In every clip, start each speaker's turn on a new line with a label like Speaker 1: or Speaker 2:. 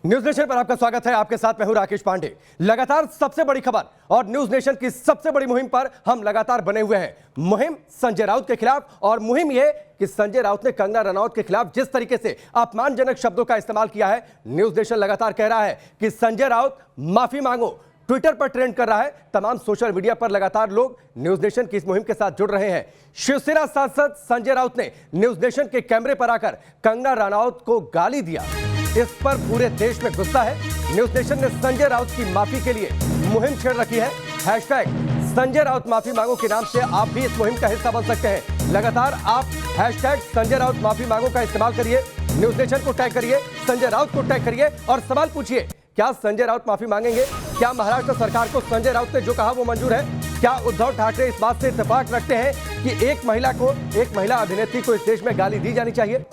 Speaker 1: News nation पर आपका स्वागत है। आपके साथ मैं हूं राकेश पांडे। लगातार सबसे बड़ी खबर और न्यूज नेशन की सबसे बड़ी मुहिम पर हम लगातार बने हुए हैं। मुहिम संजय राउत के खिलाफ, और मुहिम यह कि संजय राउत ने कंगना रनौत के खिलाफ जिस तरीके से अपमानजनक शब्दों का इस्तेमाल किया है, न्यूज नेशन लगातार कह रहा है कि संजय राउत माफी मांगो। ट्विटर पर ट्रेंड कर रहा है, तमाम सोशल मीडिया पर लगातार लोग न्यूज नेशन की इस मुहिम के साथ जुड़ रहे हैं। शिवसेना सांसद संजय राउत ने न्यूज नेशन के कैमरे पर आकर कंगना रनौत को गाली दिया। इस पर पूरे देश में गुस्सा है। न्यूज नेशन ने संजय राउत की माफी के लिए मुहिम छेड़ रखी है। हैशटैग संजय राउत माफी मांगो के नाम से आप भी इस मुहिम का हिस्सा बन सकते हैं। लगातार आप हैशटैग संजय राउत माफी मांगो का इस्तेमाल करिए, न्यूज नेशन को टैग करिए, संजय राउत को टैग करिए और सवाल पूछिए, क्या संजय राउत माफी मांगेंगे? क्या महाराष्ट्र सरकार को संजय राउत ने जो कहा वो मंजूर है? क्या उद्धव ठाकरे इस बात से इत्तेफाक रखते हैं कि एक महिला अभिनेत्री को इस देश में गाली दी जानी चाहिए?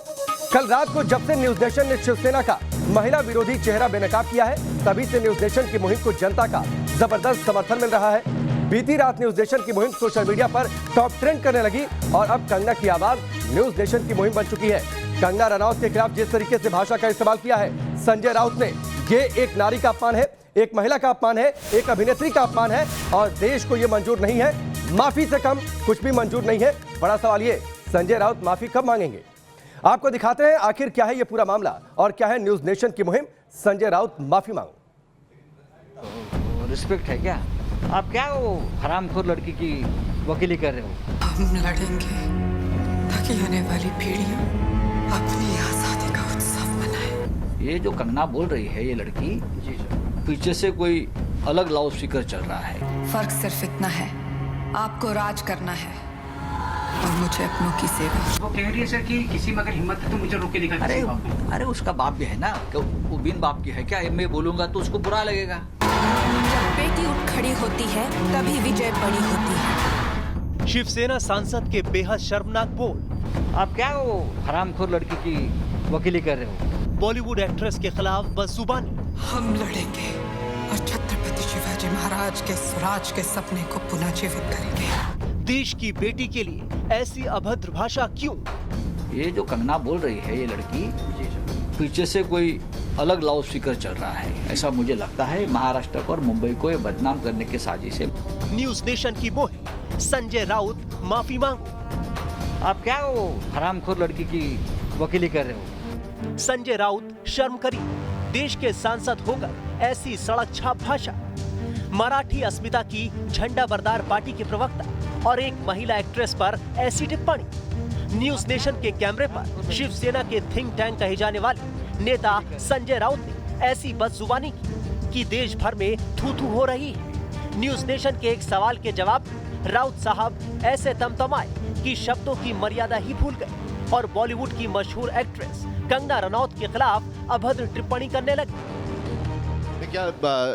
Speaker 1: कल रात को जब से न्यूज नेशन ने शिवसेना का महिला विरोधी चेहरा बेनकाब किया है, तभी से न्यूज नेशन की मुहिम को जनता का जबरदस्त समर्थन मिल रहा है। बीती रात न्यूज नेशन की मुहिम सोशल मीडिया पर टॉप ट्रेंड करने लगी और अब कंगना की आवाज न्यूज नेशन की मुहिम बन चुकी है। कंगना रनौत के खिलाफ जिस तरीके से भाषा का इस्तेमाल किया है संजय राउत ने, ये एक नारी का अपमान है, एक महिला का अपमान है, एक अभिनेत्री का अपमान है और देश को यह मंजूर नहीं है। माफी से कम कुछ भी मंजूर नहीं है। बड़ा सवाल ये, संजय राउत माफी कब मांगेंगे? आपको दिखाते हैं आखिर क्या है ये पूरा मामला और क्या है न्यूज नेशन की मुहिम संजय राउत माफी मांगो।
Speaker 2: रिस्पेक्ट है क्या? आप क्या वो हरामखोर लड़की की वकीली कर रहे हो?
Speaker 3: हम लड़ेंगे ताकि आने वाली पीढ़ियां अपनी आजादी का उत्सव मनाए।
Speaker 2: ये जो कंगना बोल रही है, ये लड़की पीछे से कोई अलग लाउड स्पीकर चल रहा है।
Speaker 3: फर्क सिर्फ इतना है, आपको राज करना है और मुझे अपनों की सेवा।
Speaker 4: वो कह रही है सर कि किसी में अगर हिम्मत है तो मुझे रोक के दिखा।
Speaker 2: अरे उसका बाप भी है ना, वो बिन बाप की है क्या? मैं बोलूंगा तो उसको बुरा लगेगा।
Speaker 3: जब बेटी उठ खड़ी होती है तभी विजय बड़ी होती है।
Speaker 5: शिवसेना सांसद के बेहद शर्मनाक बोल।
Speaker 2: आप क्या वो हरामखोर लड़की की वकीली कर रहे हो?
Speaker 5: बॉलीवुड एक्ट्रेस के खिलाफ बदजुबानी।
Speaker 3: हम लड़ेंगे और छत्रपति शिवाजी महाराज के स्वराज के सपने को पुनः जीवित करेंगे।
Speaker 5: देश की बेटी के लिए ऐसी अभद्र भाषा क्यों?
Speaker 2: ये जो कंगना बोल रही है, ये लड़की पीछे से कोई अलग लाउड स्पीकर चल रहा है, ऐसा मुझे लगता है। महाराष्ट्र को और मुंबई को ये बदनाम करने की साजिश है।
Speaker 5: न्यूज नेशन की मुहिम संजय राउत माफी मांगो।
Speaker 2: आप क्या वो हरामखोर लड़की की वकीली कर रहे हो?
Speaker 5: संजय राउत शर्म करिए, देश के सांसद होकर ऐसी सड़क छाप भाषा। मराठी अस्मिता की झंडा बरदार पार्टी के प्रवक्ता और एक महिला एक्ट्रेस पर ऐसी टिप्पणी। न्यूज नेशन के कैमरे पर शिवसेना के थिंक टैंक कहे जाने वाले नेता संजय राउत ने ऐसी बदजुबानी की कि देश भर में थू थू हो रही है। न्यूज नेशन के एक सवाल के जवाब में राउत साहब ऐसे तमतमाए कि शब्दों की मर्यादा ही भूल गए और बॉलीवुड की मशहूर एक्ट्रेस कंगना रनौत के खिलाफ अभद्र टिप्पणी करने लगे।
Speaker 6: क्या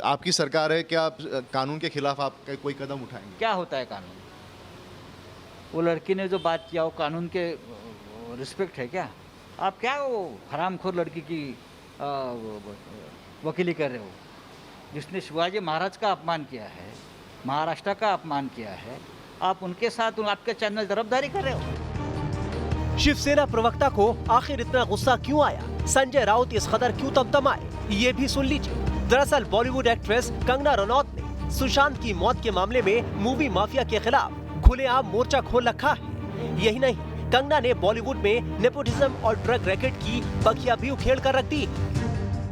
Speaker 6: आपकी सरकार है, क्या कानून के खिलाफ आप कोई कदम उठाएंगे?
Speaker 2: क्या होता है कानून? वो लड़की ने जो बात किया वो कानून के रिस्पेक्ट है क्या? आप क्या वो हरामखोर लड़की की वकीली कर रहे हो, जिसने शिवाजी महाराज का अपमान किया है, महाराष्ट्र का अपमान किया है? आप उनके साथ आपके चैनल तरफदारी कर रहे हो।
Speaker 5: शिवसेना प्रवक्ता को आखिर इतना गुस्सा क्यों आया? संजय राउत इस कदर क्यों तमतमाए, ये भी सुन लीजिए। दरअसल बॉलीवुड एक्ट्रेस कंगना रनौत ने सुशांत की मौत के मामले में मूवी माफिया के खिलाफ खुलेआम मोर्चा खोल रखा है। यही नहीं, कंगना ने बॉलीवुड में नेपोटिज्म और ड्रग रैकेट की बखिया भी उखेड़ कर रख दी।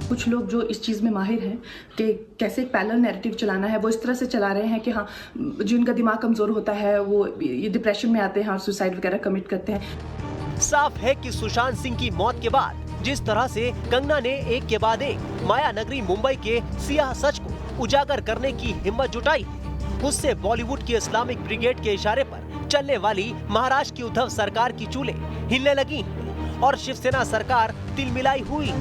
Speaker 7: कुछ लोग जो इस चीज़ में माहिर हैं कि कैसे एक पैरेलल नैरेटिव चलाना है, वो इस तरह से चला रहे हैं कि हाँ, जिनका दिमाग कमज़ोर होता है वो ये डिप्रेशन में आते हैं और सुसाइड वगैरह कमिट करते हैं।
Speaker 5: साफ है कि सुशांत सिंह की मौत के बाद जिस तरह से कंगना ने एक के बाद एक माया नगरी मुंबई के सियाह सच को उजागर करने की हिम्मत जुटाई, उससे बॉलीवुड की इस्लामिक ब्रिगेड के इशारे पर चलने वाली महाराष्ट्र की उद्धव सरकार की चूल्हे हिलने लगी और शिवसेना सरकार तिलमिलाई हुई।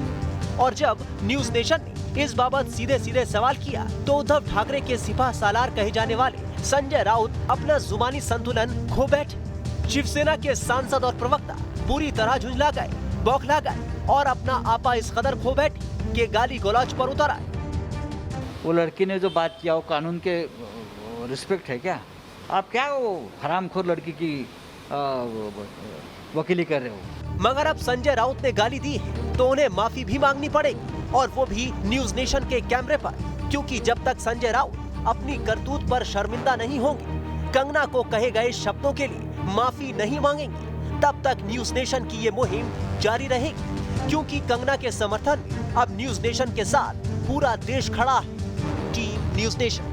Speaker 5: और जब न्यूज नेशन ने इस बाबत सीधे सीधे सवाल किया तो उद्धव ठाकरे के सिपह सालार कहे जाने वाले संजय राउत अपना जुबानी संतुलन खो बैठे। शिवसेना के सांसद और प्रवक्ता बुरी तरह झुंझला गए, बौखला गए और अपना आपा इस कदर खो बैठे कि गाली गलौज पर उतर आए।
Speaker 2: वो लड़की ने जो बात किया वो कानून के रिस्पेक्ट है क्या? आप क्या वो हरामखोर लड़की की वकीली कर रहे हो?
Speaker 5: मगर अब संजय राउत ने गाली दी है तो उन्हें माफी भी मांगनी पड़ेगी और वो भी न्यूज नेशन के कैमरे पर, क्योंकि जब तक संजय राउत अपनी करतूत पर शर्मिंदा नहीं होंगे, कंगना को कहे गए शब्दों के लिए माफी नहीं मांगेंगे, तब तक न्यूज नेशन की ये मुहिम जारी रहेगी। क्योंकि कंगना के समर्थन में अब न्यूज नेशन के साथ पूरा देश खड़ा है। Team news nation.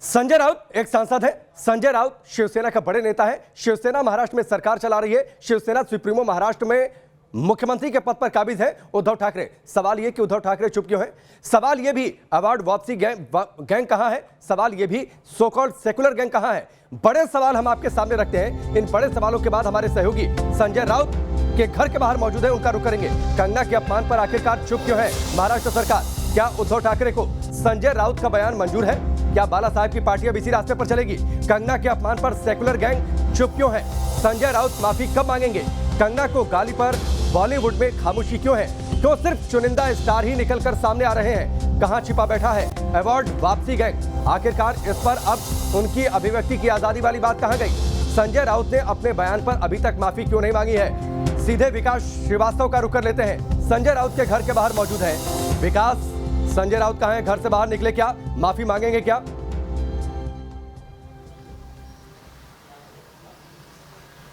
Speaker 1: Sanjay Raut एक सांसद है। संजय राउत शिवसेना का बड़े नेता है। शिवसेना महाराष्ट्र में सरकार चला रही है। शिवसेना सुप्रीमो महाराष्ट्र में मुख्यमंत्री के पद पर काबिज है उद्धव ठाकरे। सवाल यह कि उद्धव ठाकरे चुप क्यों है? सवाल यह भी अवार्ड वापसी गैंग कहां है? सवाल यह भी सो कॉल्ड सेकुलर गैंग कहां है? बड़े सवाल हम आपके सामने रखते हैं। इन बड़े सवालों के बाद हमारे सहयोगी संजय राउत के घर के बाहर मौजूद है, उनका रुख करेंगे। कंगना के अपमान पर आखिरकार चुप क्यों है महाराष्ट्र सरकार? क्या उद्धव ठाकरे को संजय राउत का बयान मंजूर है? क्या बाला साहब की पार्टी अब इसी रास्ते पर चलेगी? कंगना के अपमान पर सेकुलर गैंग चुप क्यों है? संजय राउत माफी कब मांगेंगे? कंगना को गाली पर बॉलीवुड में खामोशी क्यों है? तो सिर्फ चुनिंदा स्टार ही निकलकर सामने आ रहे हैं। कहां छिपा बैठा है अवार्ड वापसी गैंग? आखिरकार इस पर अब उनकी अभिव्यक्ति की आजादी वाली बात कहां गई? संजय राउत ने अपने बयान पर अभी तक माफी क्यों नहीं मांगी है? सीधे विकास श्रीवास्तव का रुख कर लेते हैं। संजय राउत के घर के बाहर मौजूद है विकास। संजय राउत कहां है? घर से बाहर निकले क्या? माफी मांगेंगे क्या?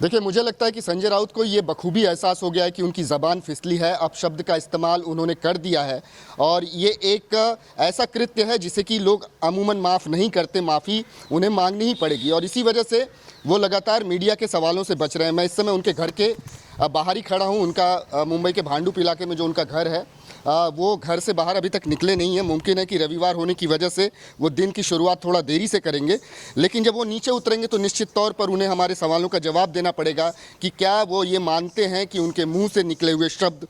Speaker 8: देखिए, मुझे लगता है कि संजय राउत को ये बखूबी एहसास हो गया है कि उनकी ज़बान फिसली है। अब शब्द का इस्तेमाल उन्होंने कर दिया है और ये एक ऐसा कृत्य है जिसे कि लोग अमूमन माफ़ नहीं करते। माफ़ी उन्हें मांगनी ही पड़ेगी और इसी वजह से वो लगातार मीडिया के सवालों से बच रहे हैं। मैं इस समय उनके घर के बाहर ही खड़ा हूँ। उनका मुंबई के भांडुप इलाके में जो उनका घर है, वो घर से बाहर अभी तक निकले नहीं हैं। मुमकिन है कि रविवार होने की वजह से वो दिन की शुरुआत थोड़ा देरी से करेंगे, लेकिन जब वो नीचे उतरेंगे तो निश्चित तौर पर उन्हें हमारे सवालों का जवाब देना पड़ेगा कि क्या वो ये मानते हैं कि उनके मुंह से निकले हुए शब्द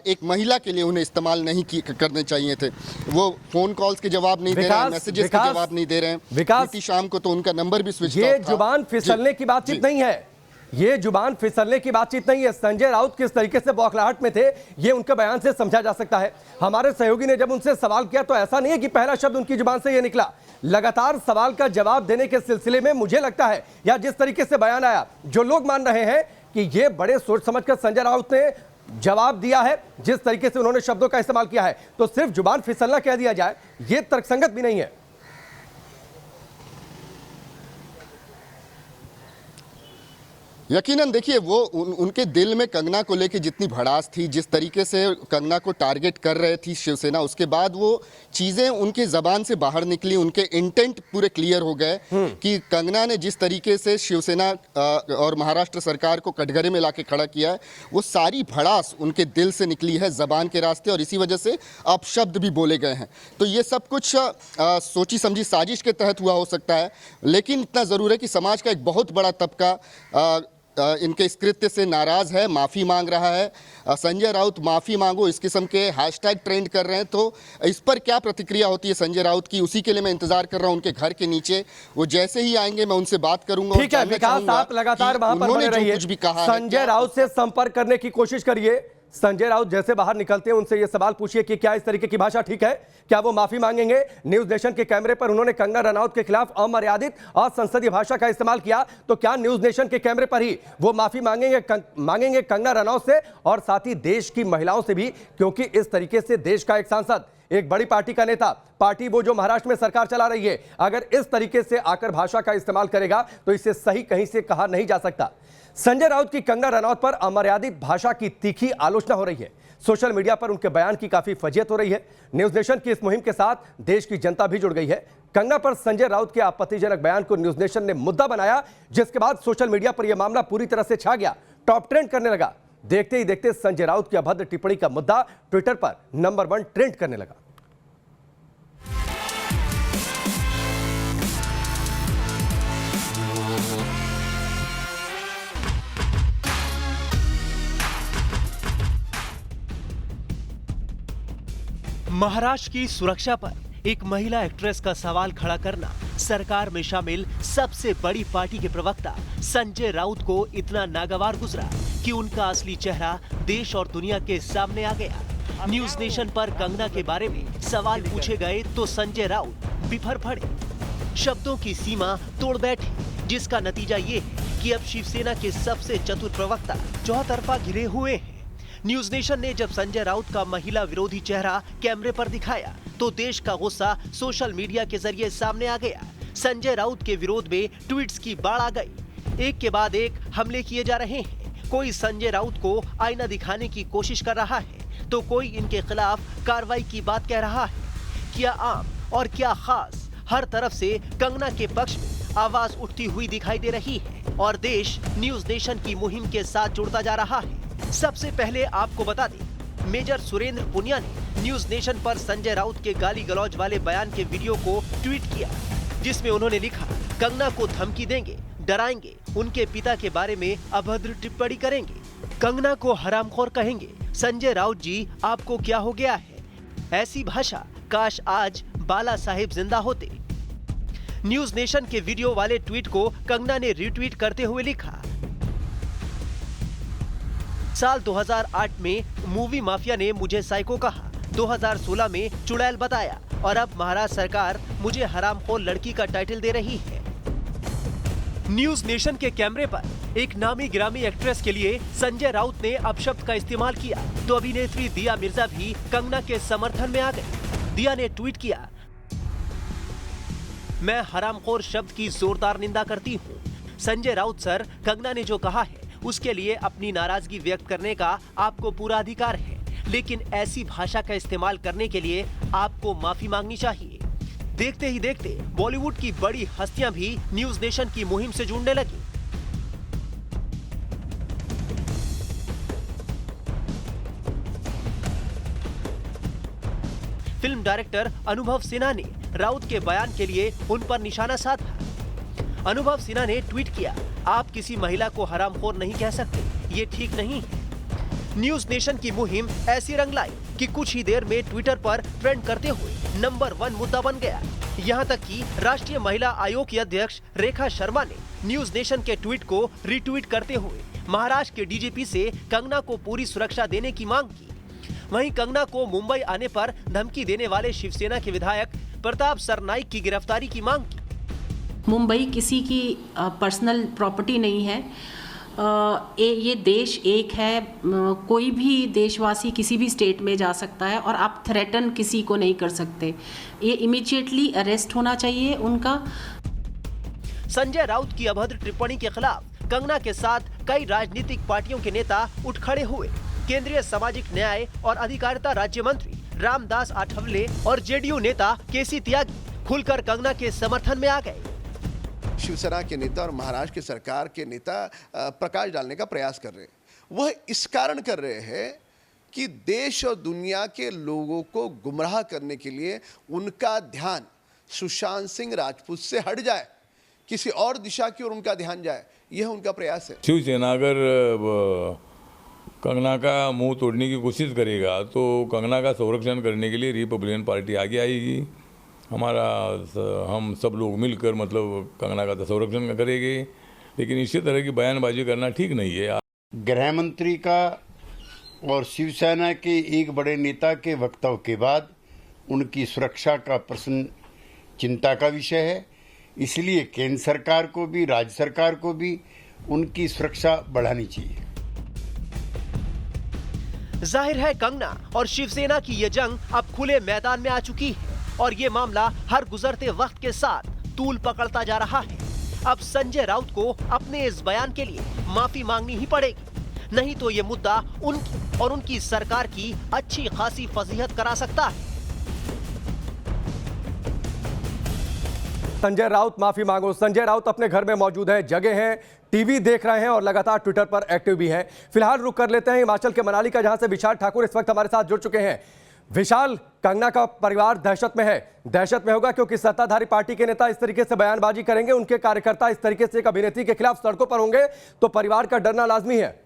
Speaker 8: एक महिला के लिए उन्हें इस्तेमाल नहीं करने चाहिए थे। वो फ़ोन कॉल्स के जवाब नहीं दे रहे हैं, मैसेजेस के जवाब नहीं दे रहे हैं।
Speaker 1: विकास,
Speaker 8: शाम को तो उनका नंबर भी स्विच ऑफ था।
Speaker 1: ये जुबान फिसलने की बातचीत नहीं है। ये जुबान फिसलने की बातचीत नहीं है। संजय राउत किस तरीके से बौखलाहट में थे, ये उनके बयान से समझा जा सकता है। हमारे सहयोगी ने जब उनसे सवाल किया तो ऐसा नहीं है कि पहला शब्द उनकी जुबान से ये निकला। लगातार सवाल का जवाब देने के सिलसिले में मुझे लगता है, या जिस तरीके से बयान आया, जो लोग मान रहे हैं कि ये बड़े सोच समझकर संजय राउत ने जवाब दिया है, जिस तरीके से उन्होंने शब्दों का इस्तेमाल किया है, तो सिर्फ जुबान फिसलना कह दिया जाए, ये तर्कसंगत भी नहीं है।
Speaker 8: यकीनन देखिए, वो उनके दिल में कंगना को लेके जितनी भड़ास थी, जिस तरीके से कंगना को टारगेट कर रहे थी शिवसेना, उसके बाद वो चीज़ें उनके ज़बान से बाहर निकली। उनके इंटेंट पूरे क्लियर हो गए कि कंगना ने जिस तरीके से शिवसेना और महाराष्ट्र सरकार को कटघरे में लाके खड़ा किया है, वो सारी भड़ास उनके दिल से निकली है ज़बान के रास्ते, और इसी वजह से अपशब्द भी बोले गए हैं। तो ये सब कुछ सोची समझी साजिश के तहत हुआ हो सकता है, लेकिन इतना ज़रूर है कि समाज का एक बहुत बड़ा तबका इनके इस कृत्य से नाराज़ है, माफ़ी मांग रहा है। संजय राउत माफ़ी मांगो इस किस्म के हैशटैग ट्रेंड कर रहे हैं। तो इस पर क्या प्रतिक्रिया होती है संजय राउत की, उसी के लिए मैं इंतजार कर रहा हूं। उनके घर के नीचे वो जैसे ही आएंगे मैं उनसे बात करूंगा।
Speaker 1: ठीक है विकास, आप लगातार वहां पर बने रहिए। संजय राउत से संपर्क करने की कोशिश करिए। संजय राउत जैसे बाहर निकलते हैं उनसे ये सवाल पूछिए कि क्या इस तरीके की भाषा ठीक है? क्या वो माफी मांगेंगे? न्यूज नेशन के कैमरे पर उन्होंने कंगना रनौत के खिलाफ अमर्यादित और संसदीय भाषा का इस्तेमाल किया, तो क्या न्यूज नेशन के कैमरे पर ही वो माफी मांगेंगे कंगना रनौत से और साथ ही देश की महिलाओं से भी? क्योंकि इस तरीके से देश का एक सांसद, एक बड़ी पार्टी का नेता, पार्टी वो जो महाराष्ट्र में सरकार चला रही है, अगर इस तरीके से आकर भाषा का इस्तेमाल करेगा तो इसे सही कहीं से कहा नहीं जा सकता। संजय राउत की कंगना रनौत पर अमर्यादित भाषा की तीखी आलोचना हो रही है। सोशल मीडिया पर उनके बयान की काफी फजीयत हो रही है। न्यूज नेशन की इस मुहिम के साथ देश की जनता भी जुड़ गई है। कंगना पर संजय राउत के आपत्तिजनक बयान को न्यूज नेशन ने मुद्दा बनाया, जिसके बाद सोशल मीडिया पर यह मामला पूरी तरह से छा गया, टॉप ट्रेंड करने लगा। देखते ही देखते संजय राउत की अभद्र टिप्पणी का मुद्दा ट्विटर पर नंबर 1 ट्रेंड करने लगा।
Speaker 5: महाराष्ट्र की सुरक्षा पर एक महिला एक्ट्रेस का सवाल खड़ा करना सरकार में शामिल सबसे बड़ी पार्टी के प्रवक्ता संजय राउत को इतना नागवार गुजरा कि उनका असली चेहरा देश और दुनिया के सामने आ गया। न्यूज नेशन पर कंगना के बारे में सवाल पूछे गए तो संजय राउत बिफर पड़े, शब्दों की सीमा तोड़ बैठे, जिसका नतीजा ये है कि अब शिवसेना के सबसे चतुर प्रवक्ता चौतरफा घिरे हुए हैं। न्यूज नेशन ने जब संजय राउत का महिला विरोधी चेहरा कैमरे पर दिखाया तो देश का गुस्सा सोशल मीडिया के जरिए सामने आ गया। संजय राउत के विरोध में ट्वीट्स की बाढ़ आ गई। एक के बाद एक हमले किए जा रहे हैं। कोई संजय राउत को आईना दिखाने की कोशिश कर रहा है तो कोई इनके खिलाफ कार्रवाई की बात कह रहा है। क्या आम और क्या खास, हर तरफ से कंगना के पक्ष में आवाज उठती हुई दिखाई दे रही है और देश न्यूज नेशन की मुहिम के साथ जुड़ता जा रहा है। सबसे पहले आपको बता दें, मेजर सुरेंद्र पुनिया ने न्यूज नेशन पर संजय राउत के गाली गलौज वाले बयान के वीडियो को ट्वीट किया, जिसमें उन्होंने लिखा, कंगना को धमकी देंगे, डराएंगे, उनके पिता के बारे में अभद्र टिप्पणी करेंगे, कंगना को हरामखोर कहेंगे। संजय राउत जी, आपको क्या हो गया है? ऐसी भाषा, काश आज बाला साहेब जिंदा होते। न्यूज नेशन के वीडियो वाले ट्वीट को कंगना ने रीट्वीट करते हुए लिखा, साल 2008 में मूवी माफिया ने मुझे साइको कहा, 2016 में चुड़ैल बताया और अब महाराष्ट्र सरकार मुझे हरामखोर लड़की का टाइटल दे रही है। न्यूज नेशन के कैमरे पर एक नामी गिरामी एक्ट्रेस के लिए संजय राउत ने अपशब्द का इस्तेमाल किया तो अभिनेत्री दिया मिर्जा भी कंगना के समर्थन में आ गई। दिया ने ट्वीट किया, मैं हरामखोर शब्द की जोरदार निंदा करती हूँ। संजय राउत सर, कंगना ने जो कहा है उसके लिए अपनी नाराजगी व्यक्त करने का आपको पूरा अधिकार है, लेकिन ऐसी भाषा का इस्तेमाल करने के लिए आपको माफी मांगनी चाहिए। देखते ही देखते बॉलीवुड की बड़ी हस्तियां भी न्यूज नेशन की मुहिम से जुड़ने लगी। फिल्म डायरेक्टर अनुभव सिन्हा ने राउत के बयान के लिए उन पर निशाना साधा। अनुभव सिन्हा ने ट्वीट किया, आप किसी महिला को हरामखोर नहीं कह सकते, ये ठीक नहीं है। न्यूज नेशन की मुहिम ऐसी रंग लाई कि कुछ ही देर में ट्विटर पर ट्रेंड करते हुए नंबर 1 मुद्दा बन गया। यहाँ तक कि राष्ट्रीय महिला आयोग की अध्यक्ष रेखा शर्मा ने न्यूज नेशन के ट्वीट को रीट्वीट करते हुए महाराष्ट्र के डीजीपी से कंगना को पूरी सुरक्षा देने की मांग की। वहीं कंगना को मुंबई आने पर धमकी देने वाले शिवसेना के विधायक प्रताप सरनाईक की गिरफ्तारी की मांग की।
Speaker 9: मुंबई किसी की पर्सनल प्रॉपर्टी नहीं है। ये देश एक है, कोई भी देशवासी किसी भी स्टेट में जा सकता है और आप थ्रेटन किसी को नहीं कर सकते। ये इमीडिएटली अरेस्ट होना चाहिए उनका।
Speaker 5: संजय राउत की अभद्र टिप्पणी के खिलाफ कंगना के साथ कई राजनीतिक पार्टियों के नेता उठ खड़े हुए। केंद्रीय सामाजिक न्याय और अधिकारिता राज्य मंत्री रामदास आठवले और जेडीयू नेता केसी त्यागी खुलकर कंगना के समर्थन में आ गए।
Speaker 10: शिवसेना के नेता और महाराष्ट्र की सरकार के नेता प्रकाश डालने का प्रयास कर रहे हैं। वह इस कारण कर रहे हैं कि देश और दुनिया के लोगों को गुमराह करने के लिए उनका ध्यान सुशांत सिंह राजपूत से हट जाए, किसी और दिशा की ओर उनका ध्यान जाए, यह उनका प्रयास है।
Speaker 11: शिवसेना अगर कंगना का मुंह तोड़ने की कोशिश करेगा तो कंगना का संरक्षण करने के लिए रिपब्लिकन पार्टी आगे आएगी। हम सब लोग मिलकर मतलब कंगना का संरक्षण करेंगे, लेकिन इसी तरह की बयानबाजी करना ठीक नहीं है।
Speaker 12: गृह मंत्री का और शिवसेना के एक बड़े नेता के वक्तव्य के बाद उनकी सुरक्षा का प्रश्न चिंता का विषय है। इसलिए केंद्र सरकार को भी, राज्य सरकार को भी उनकी सुरक्षा बढ़ानी चाहिए।
Speaker 5: जाहिर है कंगना और शिवसेना की ये जंग अब खुले मैदान में आ चुकी है और ये मामला हर गुजरते वक्त के साथ तूल पकड़ता जा रहा है। अब संजय राउत को अपने इस बयान के लिए माफी मांगनी ही पड़ेगी, नहीं तो ये मुद्दा उनकी और उनकी सरकार की अच्छी खासी फजीहत करा सकता है।
Speaker 1: संजय राउत माफी मांगो। संजय राउत अपने घर में मौजूद हैं, जगह हैं, टीवी देख रहे हैं और लगातार ट्विटर पर एक्टिव भी हैं। फिलहाल रुक कर लेते हैं हिमाचल के मनाली का, जहां से विशाल ठाकुर इस वक्त हमारे साथ जुड़ चुके हैं। विशाल, कंगना का परिवार दहशत में है, दहशत में होगा क्योंकि सत्ताधारी पार्टी के नेता इस तरीके से बयानबाजी करेंगे, उनके कार्यकर्ता इस तरीके से एक अभिनेत्री के खिलाफ सड़कों पर होंगे, तो परिवार का डरना लाजमी है।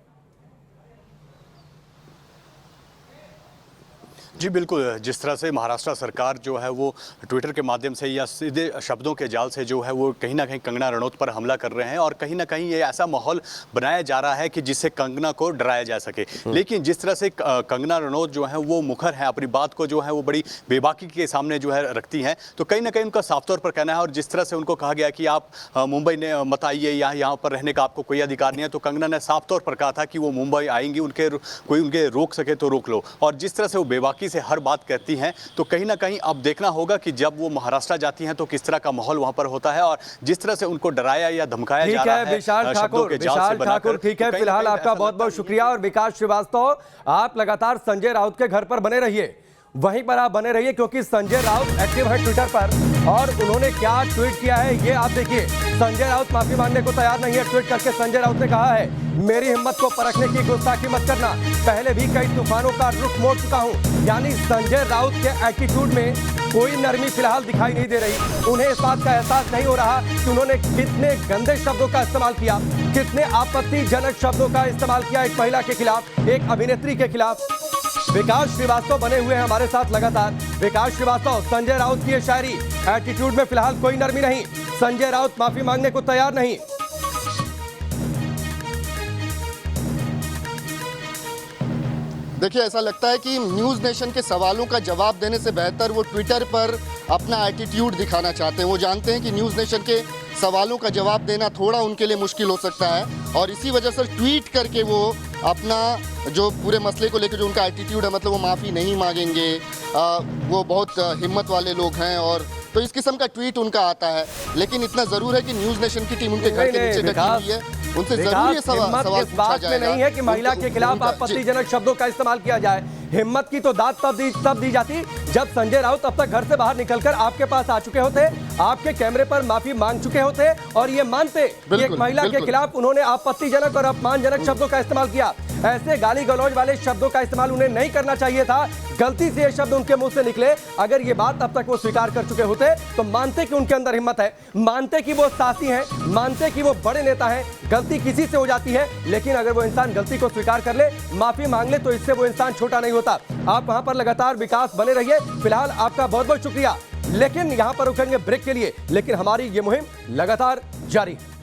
Speaker 13: जी बिल्कुल, जिस तरह से महाराष्ट्र सरकार जो है वो ट्विटर के माध्यम से या सीधे शब्दों के जाल से जो है वो कहीं ना कहीं कंगना रनौत पर हमला कर रहे हैं और कहीं ना कहीं ये ऐसा माहौल बनाया जा रहा है कि जिससे कंगना को डराया जा सके। लेकिन जिस तरह से कंगना रनौत जो है वो मुखर है, अपनी बात को जो है वो बड़ी बेबाकी के सामने जो है रखती हैं, तो कहीं ना कहीं उनका साफ तौर पर कहना है। और जिस तरह से उनको कहा गया कि आप मुंबई ने मत आइए, यहाँ पर रहने का आपको कोई अधिकार नहीं है, तो कंगना ने साफ तौर पर कहा था कि वो मुंबई आएंगी, उनके रोक सके तो रोक लो। और जिस तरह से वो बेबाकी से हर बात कहती हैं, तो कहीं ना कहीं अब देखना होगा कि जब वो महाराष्ट्र जाती हैं तो किस तरह का माहौल वहां पर होता है और जिस तरह से उनको डराया या धमकाया जा रहा है।
Speaker 1: विशाल ठाकुर, ठीक है, फिलहाल आपका बहुत बहुत शुक्रिया। और विकास श्रीवास्तव, आप लगातार संजय राउत के घर पर बने रहिए, वहीं पर आप बने रहिए, क्योंकि संजय राउत एक्टिव है ट्विटर पर और उन्होंने क्या ट्वीट किया है ये आप देखिए। संजय राउत माफी मांगने को तैयार नहीं है। ट्वीट करके संजय राउत ने कहा है, मेरी हिम्मत को परखने की गुस्ताखी मत करना, पहले भी कई तूफानों का रुख मोड़ चुका हूं। यानी संजय राउत के एटीट्यूड में कोई नरमी फिलहाल दिखाई नहीं दे रही। उन्हें इस बात का एहसास नहीं हो रहा कि उन्होंने कितने गंदे शब्दों का इस्तेमाल किया, कितने आपत्तिजनक शब्दों का इस्तेमाल किया एक महिला के खिलाफ, एक अभिनेत्री के खिलाफ। विकास श्रीवास्तव बने हुए हैं हमारे साथ लगातार। विकास श्रीवास्तव, संजय राउत की ये शायरी, एटीट्यूड में फिलहाल कोई नरमी नहीं, संजय राउत माफी मांगने को तैयार नहीं।
Speaker 8: देखिए, ऐसा लगता है कि न्यूज़ नेशन के सवालों का जवाब देने से बेहतर वो ट्विटर पर अपना एटीट्यूड दिखाना चाहते हैं। वो जानते हैं कि न्यूज़ नेशन के सवालों का जवाब देना थोड़ा उनके लिए मुश्किल हो सकता है और इसी वजह से ट्वीट करके वो अपना जो पूरे मसले को लेकर जो उनका एटीट्यूड है, मतलब वो माफ़ी नहीं मांगेंगे, वो बहुत हिम्मत वाले लोग हैं, और तो इस किस्म का ट्वीट उनका आता है। लेकिन इतना ज़रूर है कि न्यूज़ नेशन की टीम उनके घर के नीचे डटी हुई है, उनसे जरूर ये सवाल
Speaker 1: इस बात में नहीं है कि महिला के खिलाफ आपत्तिजनक शब्दों का इस्तेमाल किया जाए। हिम्मत की तो दाद तब दी जाती जब संजय राउत अब तक घर से बाहर निकलकर आपके पास आ चुके होते, आपके कैमरे पर माफी मांग चुके होते और ये मानते कि एक महिला के खिलाफ उन्होंने आपत्तिजनक और अपमानजनक शब्दों का इस्तेमाल किया। ऐसे गाली गलौज वाले शब्दों का इस्तेमाल उन्हें नहीं करना चाहिए था। गलती से ये शब्द उनके मुंह से निकले। अगर ये बात अब तक वो स्वीकार कर चुके होते तो मानते कि उनके अंदर हिम्मत है, मानते कि वो साहसी हैं, मानते कि वो बड़े नेता हैं। गलती किसी से हो जाती है, लेकिन अगर वो इंसान गलती को स्वीकार कर ले, माफी मांग ले, तो इससे वो इंसान छोटा नहीं होता। आप वहां पर लगातार विकास बने रहिए। फिलहाल आपका बहुत बहुत शुक्रिया, लेकिन यहां पर रुकेंगे ब्रेक के लिए, लेकिन हमारी ये मुहिम लगातार जारी है।